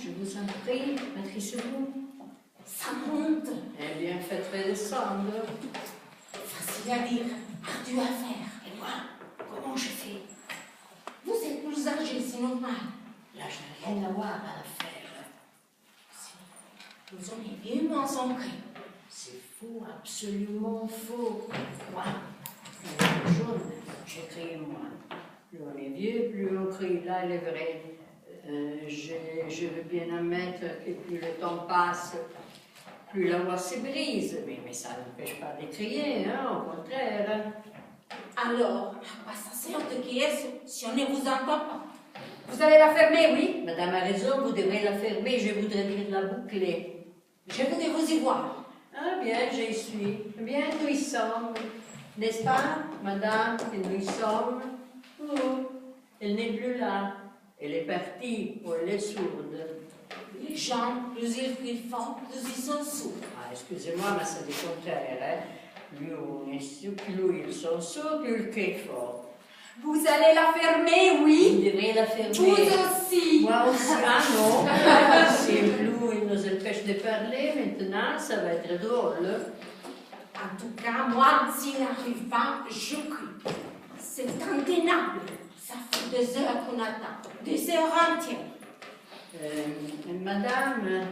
je vous en prie, maîtrisez-vous. Ça monte. Eh bien, faites redescendre. Facile à dire, ardu à faire. Et moi, comment je fais? Vous êtes plus âgé, c'est normal. Là, je n'ai rien à voir à la faire. Vous en êtes vieux, moins ancré. C'est faux, absolument faux. Moi, quand on est jeune, j'ai crié moi. Plus on est vieux, plus on crie. Là, il est vrai. Je veux bien admettre que plus le temps passe, plus la voix se brise. Mais ça n'empêche pas de crier, hein, au contraire. Alors, à quoi ça sert de crier si on ne vous entend pas? Vous allez la fermer, oui? Madame a raison, vous devrez la fermer, je voudrais dire la boucler. Je voudrais vous y voir. Ah bien, j'y suis. Bien, nous y sommes. N'est-ce pas, madame, que nous y sommes? Oh, elle n'est plus là. Elle est partie, pour elle est sourde. Les gens, plus ils font, plus ils sont sourds. Ah, excusez-moi, mais c'est le contraire, hein. Plus on est sourd, plus ils sont sourds, plus le cri fort. Vous allez la fermer, oui? Vous devrez la fermer. Vous aussi. Moi aussi. Ah non, si le loup il nous empêche de parler, maintenant, ça va être drôle. En tout cas, moi, s'il n'arrive pas, je crie. C'est intenable. Ça fait 2 heures qu'on attend. 2 heures entières. Madame,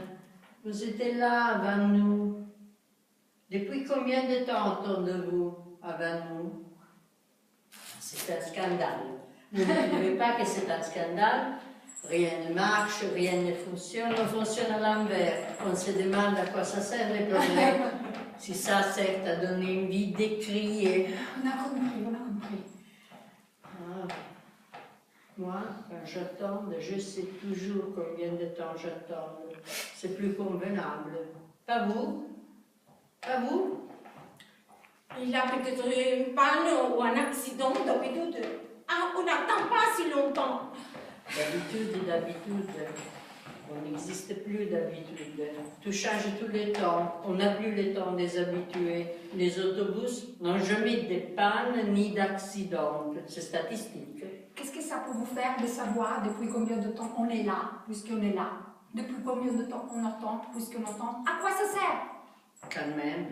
vous étiez là avant nous. Depuis combien de temps entendez-vous avant nous? C'est un scandale. Vous ne trouvez pas que c'est un scandale? Rien ne marche, rien ne fonctionne, on fonctionne à l'envers. On se demande à quoi ça sert les problèmes. Si ça sert à donner envie de crier. On a compris, on a compris. Ah. Moi, quand j'attends, je sais toujours combien de temps j'attends. C'est plus convenable. Pas vous? Pas vous? Il a peut-être eu un panneau ou un accident d'habitude. Ah, on n'attend pas si longtemps. D'habitude. On n'existe plus d'habitude. Tout change tous les temps. On n'a plus le temps des habitués. Les autobus n'ont jamais de panne ni d'accident. C'est statistique. Qu'est-ce que ça peut vous faire de savoir depuis combien de temps on est là, puisqu'on est là? Depuis combien de temps on attend, puisqu'on attend? À quoi ça sert? Quand même.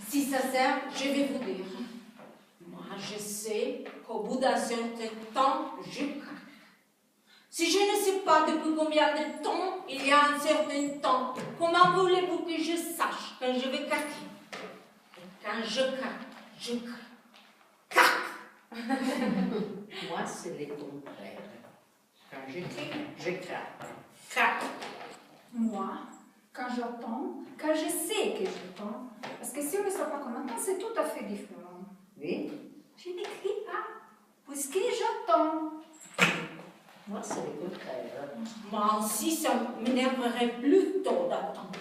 Si ça sert, je vais vous dire. Moi, je sais qu'au bout d'un certain temps, je craque. Si je ne sais pas depuis combien de temps il y a un certain temps, comment voulez-vous que je sache quand je vais craquer? Quand je craque, je craque. Crac! Moi, c'est le contraire. Quand je crie, je craque. Crac! Moi, quand j'attends, quand je sais que j'attends, parce que si on ne sait pas qu'on attend, c'est tout à fait différent. Oui? Je n'écris pas, puisque j'attends. Moi, c'est le contraire. Moi aussi, ça m'énerverait plutôt d'attendre.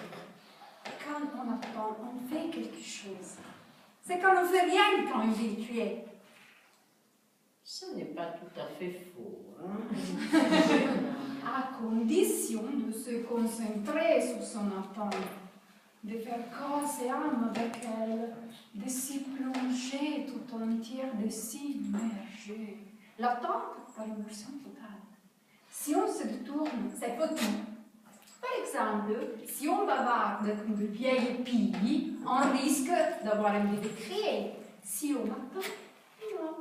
Quand on attend, on fait quelque chose. C'est quand on ne fait rien quand on veut tuer. Ce n'est pas tout à fait faux. Hein? À condition de se concentrer sur son attente, de faire corps et âme avec elle, de s'y plonger tout entière, de s'y immerger. L'attente par immersion totale. Si on se détourne, c'est petit. Par exemple, si on va voir de vieilles pilles, on risque d'avoir envie de crier. Si on attend, non.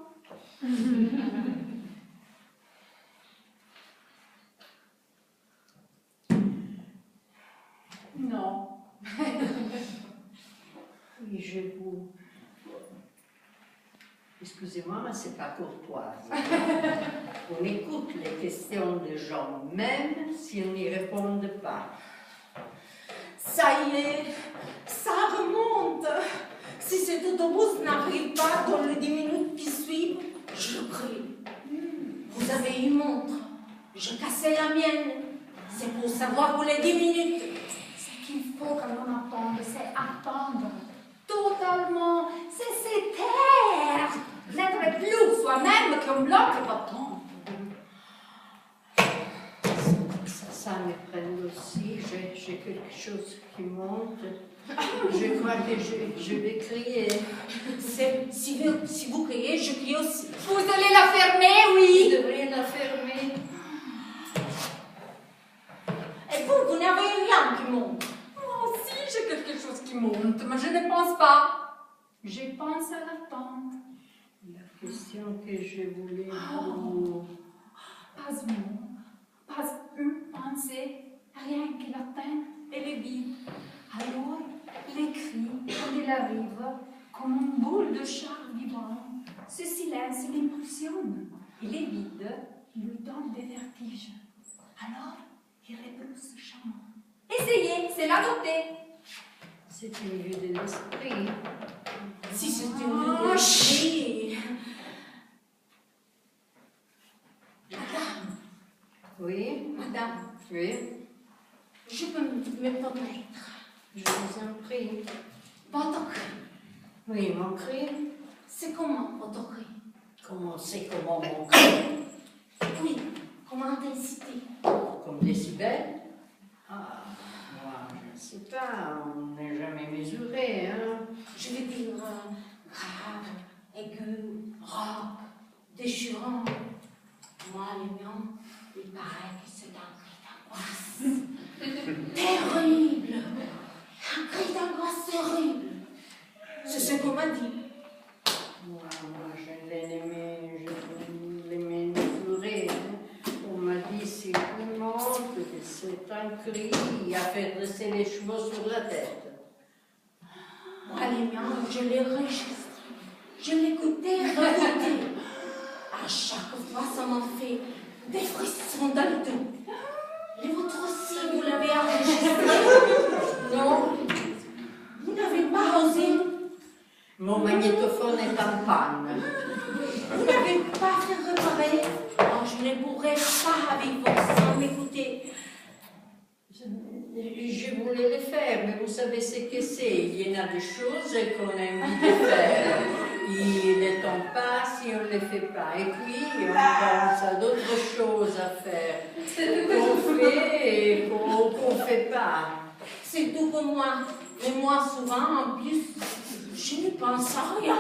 Non. Oui, je vous... Excusez-moi, mais c'est pas courtoise. On écoute les questions des gens, même si on n'y répond pas. Ça y est, ça remonte. Si cet autobus n'arrive pas dans les 10 minutes qui suivent, je crie. Vous avez une montre. Je cassais la mienne. C'est pour savoir où les 10 minutes. Ce qu'il faut quand on attend, c'est attendre. Totalement. C'est se taire. N'être plus soi-même qu'on bloque l'attente. Ça me prend aussi. J'ai quelque chose qui monte. Je crois que je vais crier. Si vous criez, je crie aussi. Vous allez la fermer, oui. Vous devriez la fermer. Je pense à l'attente. La question que je voulais vous... Pas un mot, pas une pensée, rien que l'attente et le vide. Alors, les cris, quand il arrive, comme une boule de char vivant, ce silence l'impulsionne. Et le vide lui donne des vertiges. Alors, il rebrousse chemin. Essayez, c'est la beauté. C'est une vue de l'esprit. Si c'est une vue d'esprit. Madame, Oui, madame, oui, je peux me permettre. je vous en prie. Votre cri, Oui, mon cri. c'est comment votre cri? Comment c'est comment mon cri? Oui, comme intensité. Comme décibels? Ah, moi, je ne sais pas, on n'a jamais mesuré, hein. Je veux dire grave, aigu, rock, déchirant. Moi, le mien, il paraît que c'est un cri d'angoisse. Terrible! Un cri d'angoisse terrible. C'est ce qu'on m'a dit. Moi, je l'ai aimé, je l'ai mesuré. Hein. On m'a dit simplement que c'est un cri à faire dresser les cheveux sur la tête. Moi, les miens, je l'ai enregistré. Je l'écoutais répéter. À chaque fois, ça m'a fait des frissons dans le dos. Et votre aussi, vous l'avez enregistré? Non, vous n'avez pas osé. Mon magnétophone est en panne. Vous n'avez pas fait réparer. Oh, je ne pourrais pas avec vous sans m'écouter. Je voulais le faire, mais vous savez ce que c'est. Il y en a des choses qu'on a envie de faire. Il ne tombe pas si on ne le fait pas. Et puis, on pense à d'autres choses à faire qu'on fait et qu'on ne fait pas. C'est tout pour moi. Mais moi, souvent, en plus, je ne pense à rien.